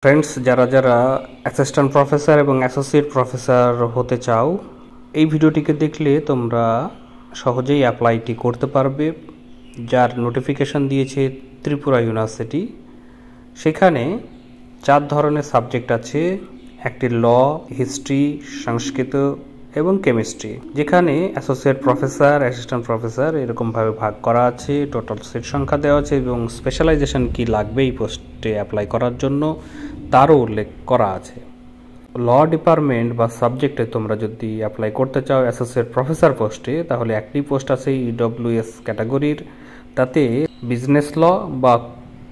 Friends, যারা যারা assistant professor এবং অ্যাসোসিয়েট প্রফেসর হতে চাও, এই ভিডিওটিকে দেখলে তোমরা সহজেই অ্যাপ্লাইটি করতে পারবে। যার নোটিফিকেশন দিয়েছে ত্রিপুরা ইউনিভার্সিটি। সেখানে 4 ধরনের সাবজেক্ট আছে, একটি ল, হিস্ট্রি, সংস্কৃত এবং কেমিস্ট্রি। যেখানে অ্যাসোসিয়েট প্রফেসর, অ্যাসিস্ট্যান্ট প্রফেসর এরকমভাবে ভাগ করা আছে, টোটাল সিট সংখ্যা দেওয়া আছে এবং স্পেশালাইজেশন কি লাগবে এই পোস্টে অ্যাপ্লাই করার জন্য তারও উল্লেখ করা আছে। ল ডিপার্টমেন্ট বা সাবজেক্টে তোমরা যদি অ্যাপ্লাই করতে চাও অ্যাসোসিয়েট প্রফেসর পোস্টে, তাহলে একটি পোস্ট আছে ইডব্লিউএস ক্যাটাগরির, তাতে বিজনেস ল বা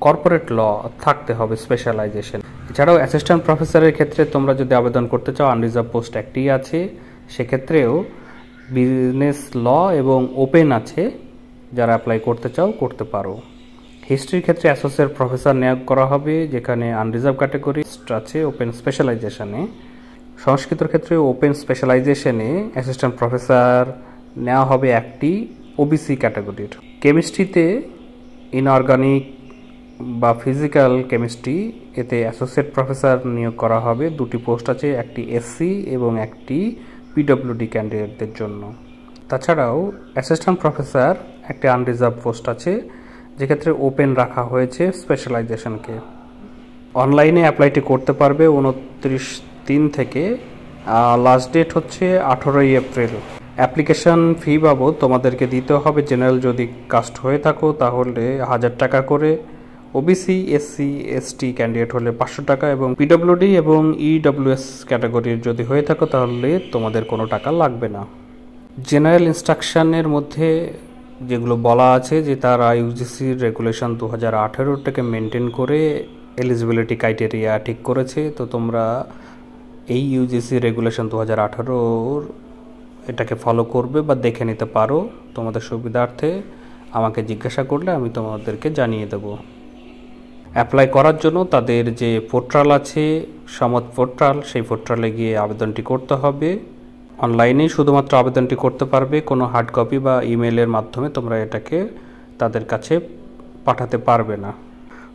কর্পোরেট ল থাকতে হবে স্পেশালাইজেশন। এছাড়াও অ্যাসিস্ট্যান্ট প্রফেসরের ক্ষেত্রে তোমরা যদি আবেদন করতে চাও, আনরিজার্ভ পোস্ট একটি আছে, সেক্ষেত্রেও বিজনেস ল এবং ওপেন আছে, যারা অ্যাপ্লাই করতে চাও করতে পারো। হিস্ট্রির ক্ষেত্রে অ্যাসোসিয়েট প্রফেসর নিয়োগ করা হবে, যেখানে আনরিজার্ভ ক্যাটাগরি আছে ওপেন স্পেশালাইজেশনে। সংস্কৃতের ক্ষেত্রে ওপেন স্পেশালাইজেশনে অ্যাসিস্ট্যান্ট প্রফেসর নেওয়া হবে একটি ওবিসি ক্যাটাগরির। কেমিস্ট্রিতে ইনঅর্গানিক বা ফিজিক্যাল কেমিস্ট্রি, এতে অ্যাসোসিয়েট প্রফেসর নিয়োগ করা হবে। 2টি পোস্ট আছে, একটি এসসি এবং একটি পিডব্লিউডি ক্যান্ডিডেটদের জন্য। তাছাড়াও অ্যাসিস্ট্যান্ট প্রফেসর একটি আনরিজার্ভ পোস্ট আছে, যেক্ষেত্রে ওপেন রাখা হয়েছে স্পেশালাইজেশনকে। অনলাইনে অ্যাপ্লাইটি করতে পারবে 29/3 থেকে, লাস্ট ডেট হচ্ছে 18ই এপ্রিল। অ্যাপ্লিকেশন ফি বাবদ তোমাদেরকে দিতে হবে, জেনারেল যদি কাস্ট হয়ে থাকো তাহলে 1000 টাকা করে, ওবিসি, এসসি, এসটি ক্যান্ডিডেট হলে 500 টাকা এবং পিডব্লিউডি এবং ইডব্লিউএস ক্যাটাগরির যদি হয়ে থাকো তাহলে তোমাদের কোনো টাকা লাগবে না। জেনারেল ইনস্ট্রাকশনের মধ্যে যেগুলো বলা আছে যে তারা ইউজিসির রেগুলেশন 2018টাকে মেনটেন করে এলিজিবিলিটি ক্রাইটেরিয়া ঠিক করেছে। তো তোমরা এই ইউজিসি রেগুলেশন 2018 এটাকে ফলো করবে বা দেখে নিতে পারো। তোমাদের সুবিধার্থে আমাকে জিজ্ঞাসা করলে আমি তোমাদেরকে জানিয়ে দেব। অ্যাপ্লাই করার জন্য তাদের যে পোর্টাল আছে, সমত পোর্টাল, সেই পোর্টালে গিয়ে আবেদনটি করতে হবে। অনলাইনেই শুধুমাত্র আবেদনটি করতে পারবে, কোনো হার্ড কপি বা ইমেলের মাধ্যমে তোমরা এটাকে তাদের কাছে পাঠাতে পারবে না।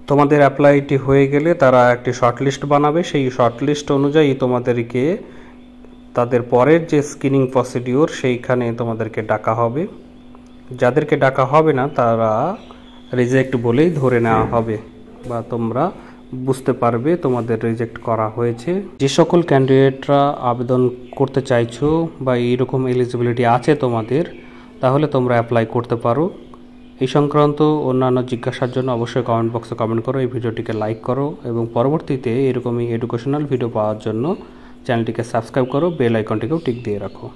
তোমাদের অ্যাপ্লাইটি হয়ে গেলে তারা একটি শর্টলিস্ট বানাবে, সেই শর্টলিস্ট অনুযায়ী তোমাদেরকে তাদের পরের যে স্ক্রিনিং প্রসিডিওর সেইখানে তোমাদেরকে ডাকা হবে। যাদেরকে ডাকা হবে না তারা রিজেক্ট বলেই ধরে নেওয়া হবে বা তোমরা বুঝতে পারবে তোমাদের রিজেক্ট করা হয়েছে। যে সকল ক্যান্ডিডেটরা আবেদন করতে চাইছো বা এইরকম এলিজিবিলিটি আছে তোমাদের, তাহলে তোমরা অ্যাপ্লাই করতে পারো। এই সংক্রান্ত অন্যান্য জিজ্ঞাসার জন্য অবশ্যই কমেন্ট বক্সে কমেন্ট করো, এই ভিডিওটিকে লাইক করো এবং পরবর্তীতে এরকমই এডুকেশনাল ভিডিও পাওয়ার জন্য চ্যানেলটিকে সাবস্ক্রাইব করো, বেল আইকনটিকেও টিক দিয়ে রাখো।